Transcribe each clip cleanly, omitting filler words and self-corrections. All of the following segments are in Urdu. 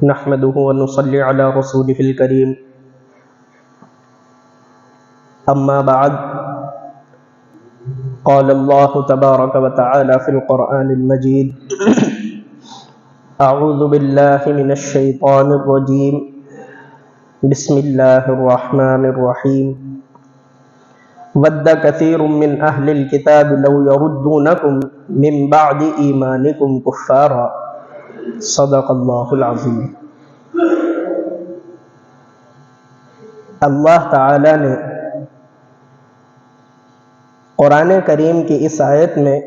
نحمده ونصلي على رسوله الكريم أما بعد قال الله تبارك وتعالى في القرآن المجيد أعوذ بالله من الشيطان الرجيم بسم الله الرحمن الرحيم ود كثير من أهل الكتاب لو يردونكم من بعد إيمانكم كفارا صدق اللہ العظیم۔ اللہ تعالی نے قرآن کریم کی اس آیت میں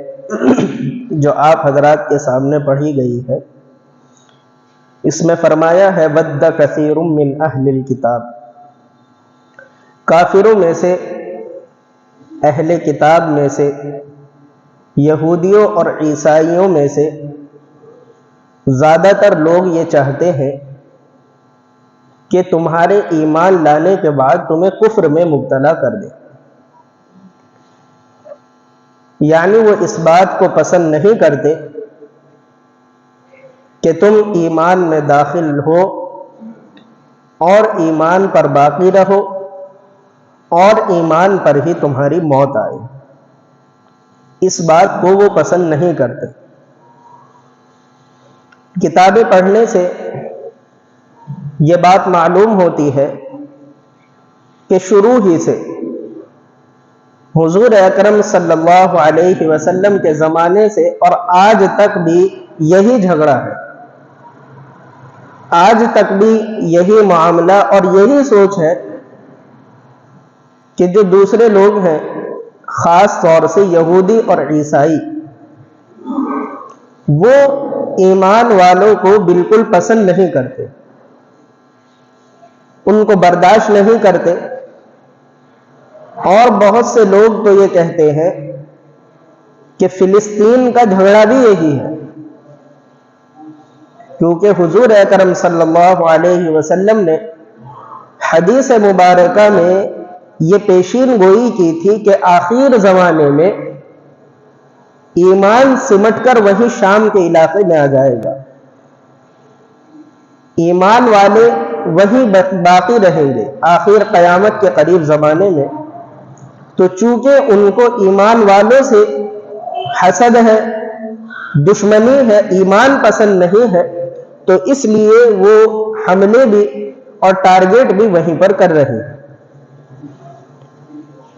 جو آپ حضرات کے سامنے پڑھی گئی ہے، اس میں فرمایا ہے ود کثیر من اہل الکتاب، کافروں میں سے، اہل کتاب میں سے، یہودیوں اور عیسائیوں میں سے زیادہ تر لوگ یہ چاہتے ہیں کہ تمہارے ایمان لانے کے بعد تمہیں کفر میں مبتلا کر دیں، یعنی وہ اس بات کو پسند نہیں کرتے کہ تم ایمان میں داخل ہو اور ایمان پر باقی رہو اور ایمان پر ہی تمہاری موت آئے، اس بات کو وہ پسند نہیں کرتے۔ کتابیں پڑھنے سے یہ بات معلوم ہوتی ہے کہ شروع ہی سے حضور اکرم صلی اللہ علیہ وسلم کے زمانے سے اور آج تک بھی یہی جھگڑا ہے، آج تک بھی یہی معاملہ اور یہی سوچ ہے کہ جو دوسرے لوگ ہیں، خاص طور سے یہودی اور عیسائی، وہ ایمان والوں کو بالکل پسند نہیں کرتے، ان کو برداشت نہیں کرتے، اور بہت سے لوگ تو یہ کہتے ہیں کہ فلسطین کا جھگڑا بھی یہی ہے، کیونکہ حضور اکرم صلی اللہ علیہ وسلم نے حدیث مبارکہ میں یہ پیشین گوئی کی تھی کہ آخر زمانے میں ایمان سمٹ کر وہی شام کے علاقے میں آ جائے گا، ایمان والے وہی باقی رہیں گے آخر قیامت کے قریب زمانے میں۔ تو چونکہ ان کو ایمان والوں سے حسد ہے، دشمنی ہے، ایمان پسند نہیں ہے، تو اس لیے وہ حملے بھی اور ٹارگیٹ بھی وہیں پر کر رہے ہیں۔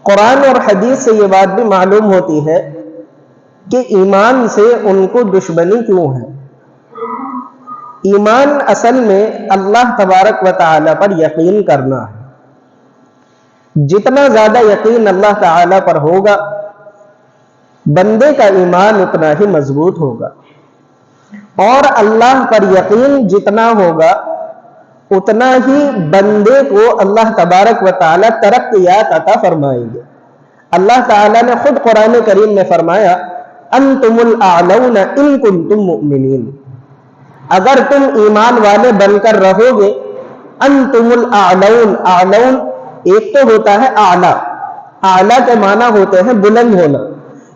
قرآن اور حدیث سے یہ بات بھی معلوم ہوتی ہے کہ ایمان سے ان کو دشمنی کیوں ہے۔ ایمان اصل میں اللہ تبارک و تعالی پر یقین کرنا ہے، جتنا زیادہ یقین اللہ تعالی پر ہوگا بندے کا ایمان اتنا ہی مضبوط ہوگا، اور اللہ پر یقین جتنا ہوگا اتنا ہی بندے کو اللہ تبارک و تعالی ترقیات عطا فرمائیں گے۔ اللہ تعالی نے خود قرآن کریم میں فرمایا انتم الاعلون ان کنتم مؤمنین، اگر تم ایمان والے بن کر رہو گے، انتم الاعلون، اعلون ایک تو ہوتا ہے اعلیٰ، اعلیٰ کے معنی ہوتے ہیں بلند ہونا،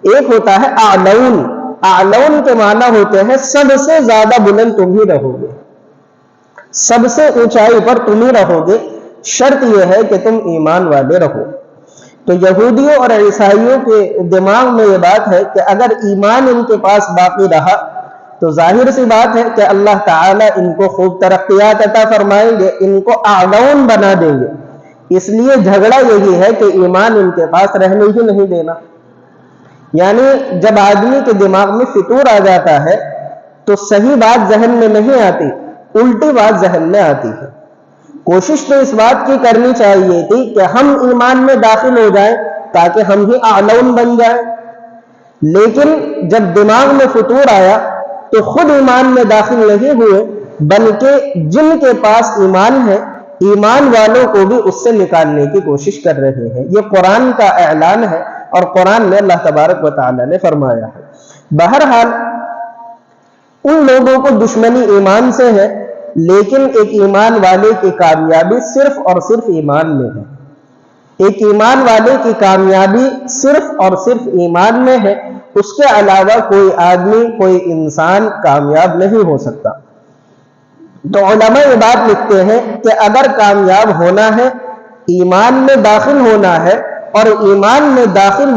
ایک ہوتا ہے اعلون، اعلون کے معنی ہوتے ہیں سب سے زیادہ بلند تم ہی رہو گے، سب سے اونچائی پر تم ہی رہو گے، شرط یہ ہے کہ تم ایمان والے رہو۔ تو یہودیوں اور عیسائیوں کے دماغ میں یہ بات ہے کہ اگر ایمان ان کے پاس باقی رہا تو ظاہر سی بات ہے کہ اللہ تعالیٰ ان کو خوب ترقیات عطا فرمائیں گے، ان کو اعلون بنا دیں گے، اس لیے جھگڑا یہی ہے کہ ایمان ان کے پاس رہنے ہی نہیں دینا۔ یعنی جب آدمی کے دماغ میں فطور آ جاتا ہے تو صحیح بات ذہن میں نہیں آتی، الٹی بات ذہن میں آتی ہے۔ کوشش تو اس بات کی کرنی چاہیے تھی کہ ہم ایمان میں داخل ہو جائیں تاکہ ہم ہی اعلون بن جائیں، لیکن جب دماغ میں فطور آیا تو خود ایمان میں داخل نہیں ہوئے، بلکہ جن کے پاس ایمان ہے، ایمان والوں کو بھی اس سے نکالنے کی کوشش کر رہے ہیں۔ یہ قرآن کا اعلان ہے اور قرآن میں اللہ تبارک و تعالی نے فرمایا ہے۔ بہرحال ان لوگوں کو دشمنی ایمان سے ہے، لیکن ایک ایمان والے کی کامیابی صرف اور صرف ایمان میں ہے۔ ایک ایمان والے کی کامیابی صرف اور صرف ایمان میں ہے، اس کے علاوہ کوئی آدمی، کوئی انسان کامیاب نہیں ہو سکتا۔ تو علماء یہ بات لکھتے ہیں کہ اگر کامیاب ہونا ہے، ایمان میں داخل ہونا ہے، اور ایمان میں داخل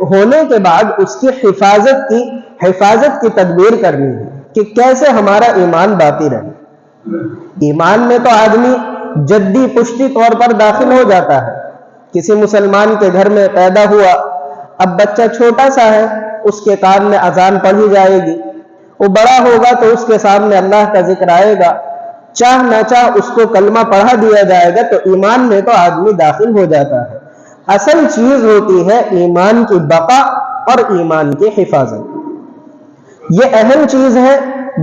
ہونے کے بعد اس کی حفاظت کی تدبیر کرنی ہے کہ کیسے ہمارا ایمان باقی رہے۔ ایمان میں تو آدمی جدی پشتی طور پر داخل ہو جاتا ہے۔ کسی مسلمان کے گھر میں پیدا ہوا، اب بچہ چھوٹا سا ہے، اس کے کان میں اذان پڑھی جائے گی، وہ بڑا ہوگا تو اس کے سامنے اللہ کا ذکر آئے گا، چاہ نہ چاہ اس کو کلمہ پڑھا دیا جائے گا، تو ایمان میں تو آدمی داخل ہو جاتا ہے۔ اصل چیز ہوتی ہے ایمان کی بقا اور ایمان کی حفاظت۔ یہ اہم چیز ہے،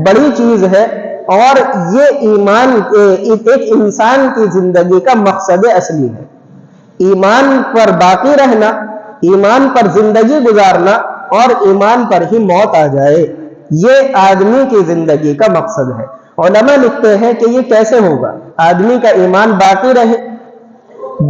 بڑی چیز ہے، اور یہ ایمان ایک انسان کی زندگی کا مقصد اصلی ہے۔ ایمان پر باقی رہنا، ایمان پر زندگی گزارنا، اور ایمان پر ہی موت آ جائے، یہ آدمی کی زندگی کا مقصد ہے۔ علماء لکھتے ہیں کہ یہ کیسے ہوگا؟ آدمی کا ایمان باقی رہے،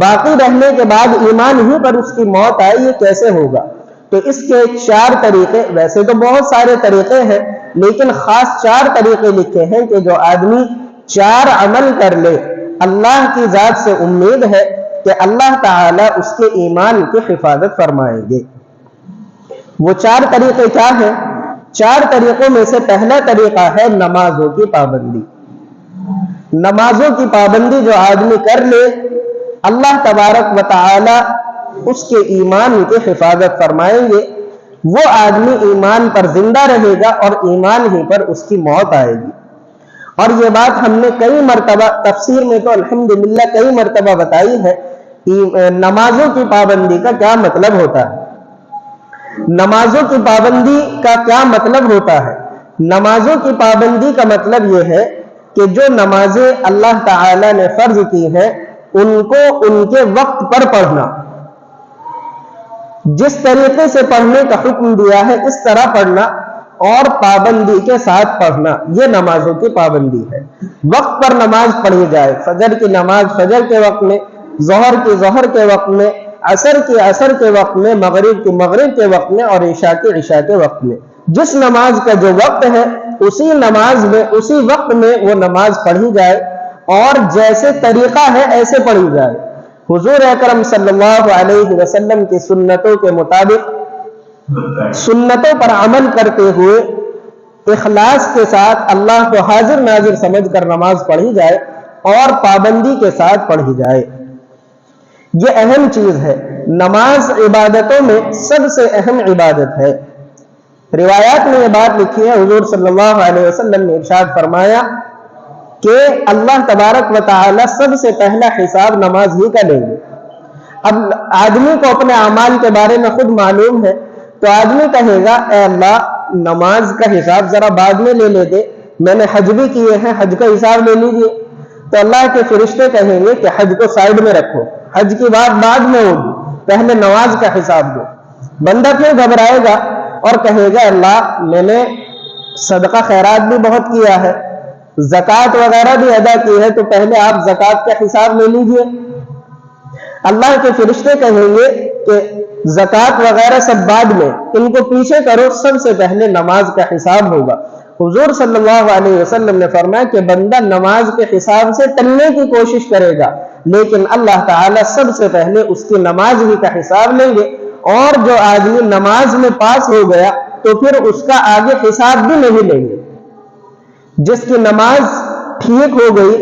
باقی رہنے کے بعد ایمان ہی پر اس کی موت آئے، یہ کیسے ہوگا؟ تو اس کے 4 طریقے، ویسے تو بہت سارے طریقے ہیں، لیکن خاص 4 طریقے لکھے ہیں کہ جو آدمی 4 عمل کر لے، اللہ کی ذات سے امید ہے کہ اللہ تعالیٰ اس کے ایمان کی حفاظت فرمائیں گے۔ وہ 4 طریقے کیا ہیں؟ 4 طریقوں میں سے پہلا طریقہ ہے نمازوں کی پابندی۔ نمازوں کی پابندی جو آدمی کر لے، اللہ تبارک و تعالی اس کے ایمان کی حفاظت فرمائیں گے۔ وہ آدمی ایمان پر زندہ رہے گا اور ایمان ہی پر اس کی موت آئے گی۔ اور یہ بات ہم نے کئی مرتبہ تفسیر میں تو الحمدللہ کئی مرتبہ بتائی ہے، نمازوں کی پابندی کا کیا مطلب ہوتا ہے۔ نمازوں کی پابندی کا کیا مطلب ہوتا ہے؟ نمازوں کی پابندی کا مطلب یہ ہے کہ جو نمازیں اللہ تعالی نے فرض کی ہیں ان کو ان کے وقت پر پڑھنا، جس طریقے سے پڑھنے کا حکم دیا ہے اس طرح پڑھنا، اور پابندی کے ساتھ پڑھنا، یہ نمازوں کی پابندی ہے۔ وقت پر نماز پڑھی جائے، فجر کی نماز فجر کے وقت میں، ظہر کی ظہر کے وقت میں، عصر کی عصر کے وقت میں، مغرب کی مغرب کے وقت میں، اور عشاء کی عشاء کے وقت میں۔ جس نماز کا جو وقت ہے اسی نماز میں، اسی وقت میں وہ نماز پڑھی جائے، اور جیسے طریقہ ہے ایسے پڑھی جائے۔ حضور اکرم صلی اللہ علیہ وسلم کی سنتوں کے مطابق، سنتوں پر عمل کرتے ہوئے اخلاص کے ساتھ اللہ کو حاضر ناظر سمجھ کر نماز پڑھی جائے، اور پابندی کے ساتھ پڑھی جائے۔ یہ اہم چیز ہے۔ نماز عبادتوں میں سب سے اہم عبادت ہے۔ روایات میں یہ بات لکھی ہے، حضور صلی اللہ علیہ وسلم نے ارشاد فرمایا کہ اللہ تبارک و تعالی سب سے پہلا حساب نماز ہی کا لیں گے۔ اب آدمی کو اپنے اعمال کے بارے میں خود معلوم ہے، تو آدمی کہے گا اے اللہ نماز کا حساب ذرا بعد میں لے لیتے، میں نے حج بھی کیے ہیں، حج کا حساب لے لیجئے۔ تو اللہ کے فرشتے کہیں گے کہ حج کو سائیڈ میں رکھو، حج کی بات بعد میں ہوگی، پہلے نماز کا حساب دو۔ بندہ پھر گھبرائے گا اور کہے گا اللہ میں نے صدقہ خیرات بھی بہت کیا ہے، زکوٰۃ وغیرہ بھی ادا کی ہے، تو پہلے آپ زکوٰۃ کا حساب لے لیجئے۔ اللہ کے فرشتے کہیں گے کہ زکوٰۃ وغیرہ سب بعد میں، ان کو پیچھے کرو، سب سے پہلے نماز کا حساب ہوگا۔ حضور صلی اللہ علیہ وسلم نے فرمایا کہ بندہ نماز کے حساب سے ٹلنے کی کوشش کرے گا، لیکن اللہ تعالیٰ سب سے پہلے اس کی نماز ہی کا حساب لیں گے، اور جو آدمی نماز میں پاس ہو گیا تو پھر اس کا آگے حساب بھی نہیں لیں گے۔ جس کی نماز ٹھیک ہو گئی،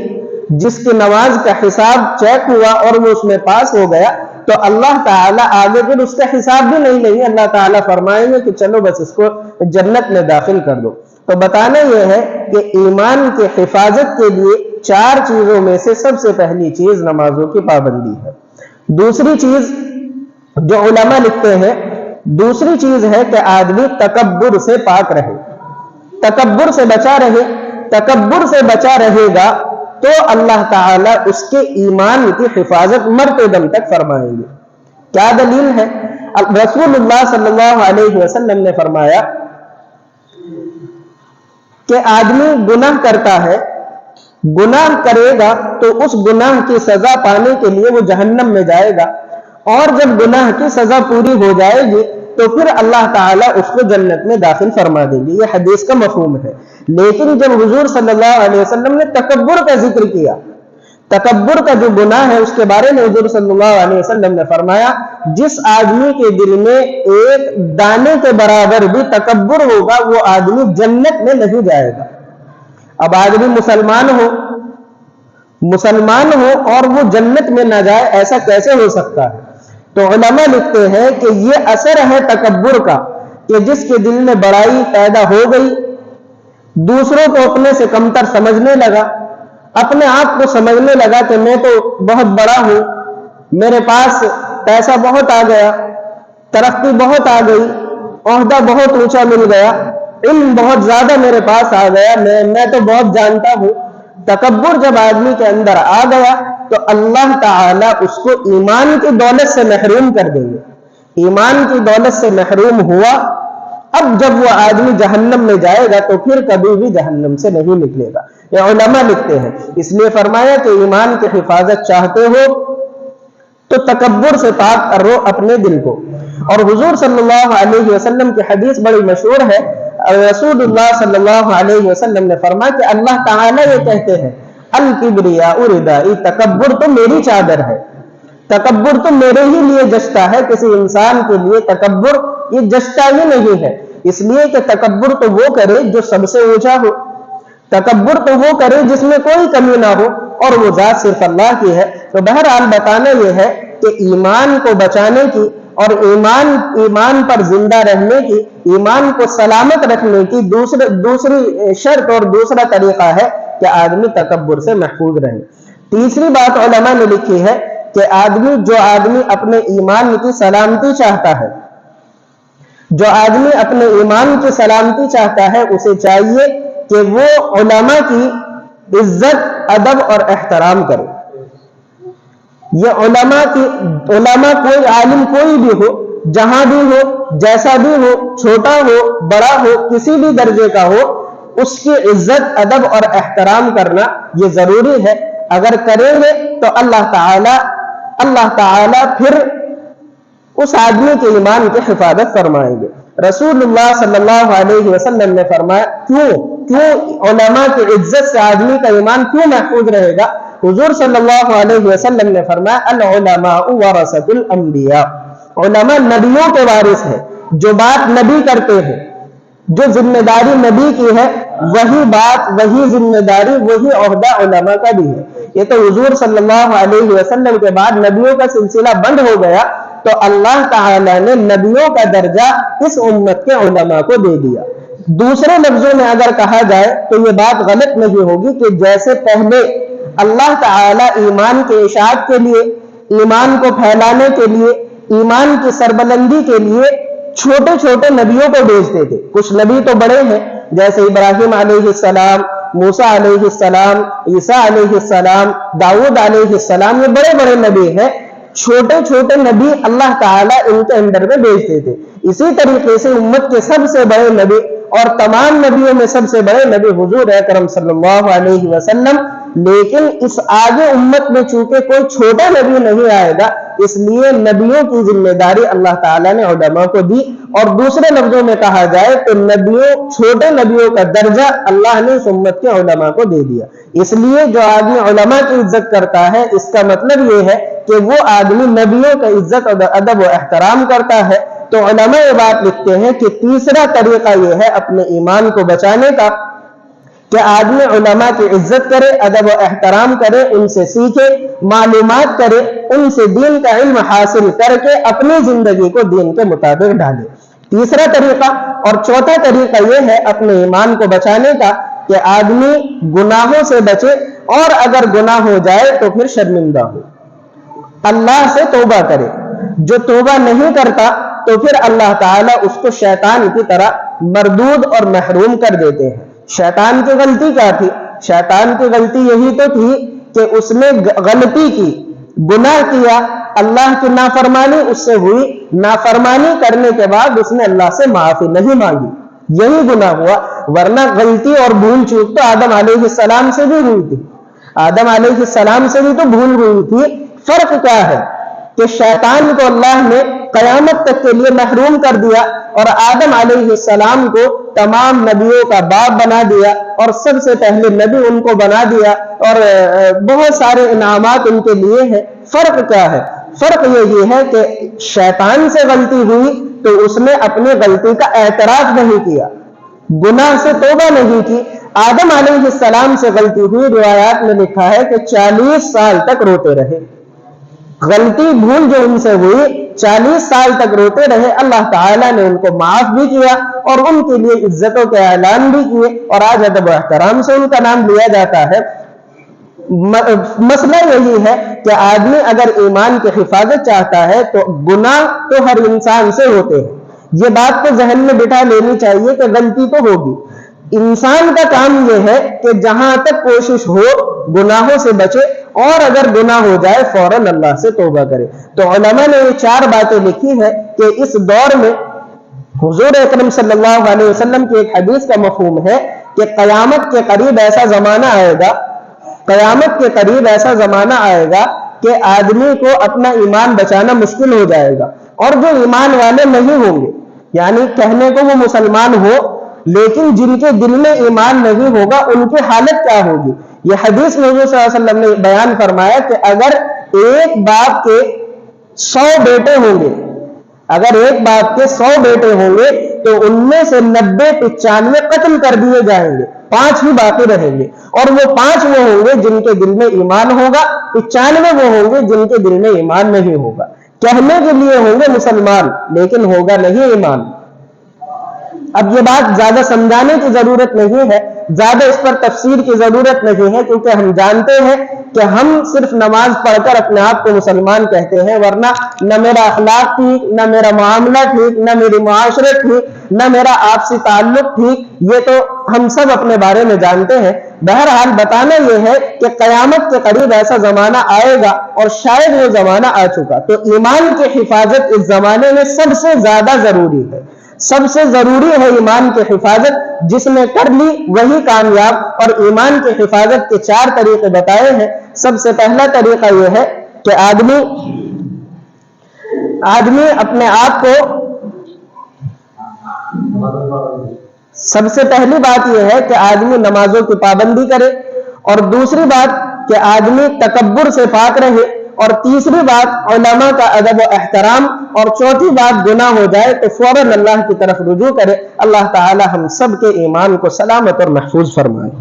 جس کی نماز کا حساب چیک ہوا اور وہ اس میں پاس ہو گیا، تو اللہ تعالیٰ آگے پھر اس کا حساب بھی نہیں لیں گے۔ اللہ تعالیٰ فرمائیں گے کہ چلو بس اس کو جنت میں داخل کر دو۔ تو بتانا یہ ہے کہ ایمان کے حفاظت کے لیے 4 چیزوں میں سے سب سے پہلی چیز نمازوں کی پابندی ہے۔ دوسری چیز جو علماء لکھتے ہیں، دوسری چیز ہے کہ آدمی تکبر سے پاک رہے، تکبر سے بچا رہے۔ تکبر سے بچا رہے گا تو اللہ تعالیٰ اس کے ایمان کی حفاظت مرتے دم تک فرمائیں گے۔ کیا دلیل ہے؟ رسول اللہ صلی اللہ علیہ وسلم نے فرمایا کہ آدمی گناہ کرتا ہے، گناہ کرے گا تو اس گناہ کی سزا پانے کے لیے وہ جہنم میں جائے گا، اور جب گناہ کی سزا پوری ہو جائے گی تو پھر اللہ تعالیٰ اس کو جنت میں داخل فرما دیں گے. یہ حدیث کا مفہوم ہے. لیکن جب حضور صلی اللہ علیہ وسلم نے تکبر کا ذکر کیا، تکبر کا جو گناہ ہے اس کے بارے میں حضور صلی اللہ علیہ وسلم نے فرمایا جس آدمی کے دل میں ایک دانے کے برابر بھی تکبر ہوگا وہ آدمی جنت میں نہیں جائے گا. اب آدمی مسلمان ہو اور وہ جنت میں نہ جائے، ایسا کیسے ہو سکتا ہے؟ تو علماء لکھتے ہیں کہ یہ اثر ہے تکبر کا کہ جس کے دل میں بڑائی پیدا ہو گئی، دوسروں کو اپنے سے کمتر سمجھنے لگا، اپنے آپ کو سمجھنے لگا کہ میں تو بہت بڑا ہوں، میرے پاس پیسہ بہت آ گیا، ترقی بہت آ گئی، عہدہ بہت اونچا مل گیا، علم بہت زیادہ میرے پاس آ گیا، میں تو بہت جانتا ہوں. تکبر جب آدمی کے اندر آ گیا تو اللہ تعالیٰ اس کو ایمان کی دولت سے محروم کر دیں گے. ایمان کی دولت سے محروم ہوا، اب جب وہ آدمی جہنم میں جائے گا تو پھر کبھی بھی جہنم سے نہیں نکلے گا. یہ علماء لکھتے ہیں. اس لیے فرمایا کہ ایمان کی حفاظت چاہتے ہو تو تکبر سے پاک کر لو اپنے دل کو. اور حضور صلی اللہ علیہ وسلم کی حدیث بڑی مشہور ہے. رسول اللہ صلی اللہ علیہ وسلم نے فرمایا کہ اللہ تعالیٰ یہ کہتے ہیں الکبریاء ردائی، تکبر تو میری چادر ہے، تکبر تو میرے ہی لیے جچتا ہے. کسی انسان کے لیے تکبر یہ جچتا ہی نہیں ہے، اس لیے کہ تکبر تو وہ کرے جو سب سے اونچا ہو، تکبر تو وہ کرے جس میں کوئی کمی نہ ہو، اور وہ ذات صرف اللہ کی ہے. تو بہرحال بتانا یہ ہے کہ ایمان کو بچانے کی اور ایمان پر زندہ رہنے کی، ایمان کو سلامت رکھنے کی دوسری شرط اور دوسرا طریقہ ہے کہ آدمی تکبر سے محفوظ رہے. تیسری بات علماء نے لکھی ہے کہ جو آدمی اپنے ایمان کی سلامتی چاہتا ہے، جو آدمی اپنے ایمان کی سلامتی چاہتا ہے اسے چاہیے کہ وہ علماء کی عزت، ادب اور احترام کرے. یہ علماء کوئی عالم کوئی بھی ہو، جہاں بھی ہو، جیسا بھی ہو، چھوٹا ہو بڑا ہو، کسی بھی درجے کا ہو، اس کی عزت، ادب اور احترام کرنا یہ ضروری ہے. اگر کریں گے تو اللہ تعالی پھر اس آدمی کے ایمان کی حفاظت فرمائیں گے. رسول اللہ صلی اللہ علیہ وسلم نے فرمایا کیوں علماء کی عزت سے آدمی کا ایمان کیوں محفوظ رہے گا؟ حضور صلی اللہ علیہ وسلم نے فرمایا العلماء ورثۃ الانبیاء، علماء نبیوں کے وارث ہیں. جو بات نبی کرتے ہیں، جو ذمہ داری نبی کی ہے، وہی بات، وہی ذمہ داری، وہی عہدہ علماء کا بھی ہے. یہ تو حضور صلی اللہ علیہ وسلم کے بعد نبیوں کا سلسلہ بند ہو گیا تو اللہ تعالیٰ نے نبیوں کا درجہ اس امت کے علماء کو دے دیا. دوسرے لفظوں میں اگر کہا جائے تو یہ بات غلط نہیں ہوگی کہ جیسے پہلے اللہ تعالیٰ ایمان کے اشاعت کے لیے، ایمان کو پھیلانے کے لیے، ایمان کی سربلندی کے لیے چھوٹے چھوٹے نبیوں کو بھیجتے تھے. کچھ نبی تو بڑے ہیں جیسے ابراہیم علیہ السلام، موسیٰ علیہ السلام، عیسیٰ علیہ السلام، داؤد علیہ السلام، یہ بڑے بڑے نبی ہیں. چھوٹے چھوٹے نبی اللہ تعالیٰ ان کے اندر میں بھیجتے تھے. اسی طریقے سے امت کے سب سے بڑے نبی اور تمام نبیوں میں سب سے بڑے نبی حضور اکرم صلی اللہ علیہ وسلم. لیکن اس آگے امت میں چونکہ کوئی چھوٹا نبی نہیں آئے گا، اس لیے نبیوں کی ذمہ داری اللہ تعالیٰ نے علماء کو دی. اور دوسرے لفظوں میں کہا جائے تو چھوٹے نبیوں کا درجہ اللہ نے اس امت کے علماء کو دے دیا. اس لیے جو آدمی علماء کی عزت کرتا ہے اس کا مطلب یہ ہے کہ وہ آدمی نبیوں کا عزت اور ادب و احترام کرتا ہے. تو علماء یہ بات لکھتے ہیں کہ تیسرا طریقہ یہ ہے اپنے ایمان کو بچانے کا کہ آدمی علماء کی عزت کرے، ادب و احترام کرے، ان سے سیکھے، معلومات کرے، ان سے دین کا علم حاصل کر کے اپنی زندگی کو دین کے مطابق ڈھالے. تیسرا طریقہ. اور چوتھا طریقہ یہ ہے اپنے ایمان کو بچانے کا کہ آدمی گناہوں سے بچے، اور اگر گناہ ہو جائے تو پھر شرمندہ ہو، اللہ سے توبہ کرے. جو توبہ نہیں کرتا تو پھر اللہ تعالیٰ اس کو شیطان کی طرح مردود اور محروم کر دیتے ہیں. شیطان کی غلطی کیا تھی؟ شیطان کی غلطی یہی تو تھی کہ اس نے غلطی کی، گناہ کیا، اللہ کی نافرمانی اس سے ہوئی، نافرمانی کرنے کے بعد اس نے اللہ سے معافی نہیں مانگی، یہی گناہ ہوا. ورنہ غلطی اور بھول چوک تو آدم علیہ السلام سے بھی ہوئی تھی، آدم علیہ السلام سے بھی تو بھول ہوئی تھی. فرق کیا ہے کہ شیطان کو اللہ نے قیامت تک کے لیے محروم کر دیا اور آدم علیہ السلام کو تمام نبیوں کا باپ بنا دیا اور سب سے پہلے نبی ان کو بنا دیا اور بہت سارے انعامات ان کے لیے ہیں۔ فرق کیا ہے؟ فرق یہ ہے کہ شیطان سے غلطی ہوئی تو اس نے اپنی غلطی کا اعتراف نہیں کیا، گناہ سے توبہ نہیں کی۔ آدم علیہ السلام سے غلطی ہوئی، روایات میں لکھا ہے کہ 40 سال تک روتے رہے، غلطی بھول جو ان سے ہوئی 40 سال تک روتے رہے۔ اللہ تعالیٰ نے ان کو معاف بھی کیا اور ان کے لیے عزتوں کے اعلان بھی کیے اور آج ادب و احترام سے ان کا نام لیا جاتا ہے۔ مسئلہ یہی ہے کہ آدمی اگر ایمان کی حفاظت چاہتا ہے تو گناہ تو ہر انسان سے ہوتے ہیں، یہ بات تو ذہن میں بٹھا لینی چاہیے کہ غلطی تو ہوگی۔ انسان کا کام یہ ہے کہ جہاں تک کوشش ہو گناہوں سے بچے اور اگر گناہ ہو جائے فوراً اللہ سے توبہ کرے۔ تو علماء نے یہ 4 باتیں لکھی ہے کہ اس دور میں حضور اکرم صلی اللہ علیہ وسلم کی ایک حدیث کا مفہوم ہے کہ قیامت کے قریب ایسا زمانہ آئے گا، قیامت کے قریب ایسا زمانہ آئے گا کہ آدمی کو اپنا ایمان بچانا مشکل ہو جائے گا، اور جو ایمان والے نہیں ہوں گے، یعنی کہنے کو وہ مسلمان ہو لیکن جن کے دل میں ایمان نہیں ہوگا ان کی حالت کیا ہوگی؟ یہ حدیث میں حضور صلی اللہ علیہ وسلم نے بیان فرمایا کہ اگر ایک باپ کے 100 بیٹے ہوں گے، اگر ایک باپ کے 100 بیٹے ہوں گے تو ان میں سے 90-95 قتل کر دیے جائیں گے، 5 ہی باقی رہیں گے، اور وہ 5 وہ ہوں گے جن کے دل میں ایمان ہوگا، 95 وہ ہوں گے جن کے دل میں ایمان نہیں ہوگا۔ کہنے کے لیے ہوں گے مسلمان لیکن ہوگا نہیں ایمان۔ اب یہ بات زیادہ سمجھانے کی ضرورت نہیں ہے، زیادہ اس پر تفسیر کی ضرورت نہیں ہے، کیونکہ ہم جانتے ہیں کہ ہم صرف نماز پڑھ کر اپنے آپ کو مسلمان کہتے ہیں، ورنہ نہ میرا اخلاق ٹھیک، نہ میرا معاملہ ٹھیک، نہ میری معاشرت ٹھیک، نہ میرا آپسی تعلق ٹھیک، یہ تو ہم سب اپنے بارے میں جانتے ہیں۔ بہرحال بتانا یہ ہے کہ قیامت کے قریب ایسا زمانہ آئے گا اور شاید وہ زمانہ آ چکا، تو ایمان کی حفاظت اس زمانے میں سب سے زیادہ ضروری ہے، سب سے ضروری ہے ایمان کی حفاظت۔ جس نے کر لی وہی کامیاب۔ اور ایمان کی حفاظت کے 4 طریقے بتائے ہیں۔ سب سے پہلا طریقہ یہ ہے کہ آدمی اپنے آپ کو، سب سے پہلی بات یہ ہے کہ آدمی نمازوں کی پابندی کرے، اور دوسری بات کہ آدمی تکبر سے پاک رہے، اور تیسری بات علماء کا ادب و احترام، اور چوتھی بات گناہ ہو جائے تو فوراً اللہ کی طرف رجوع کرے۔ اللہ تعالی ہم سب کے ایمان کو سلامت اور محفوظ فرمائے۔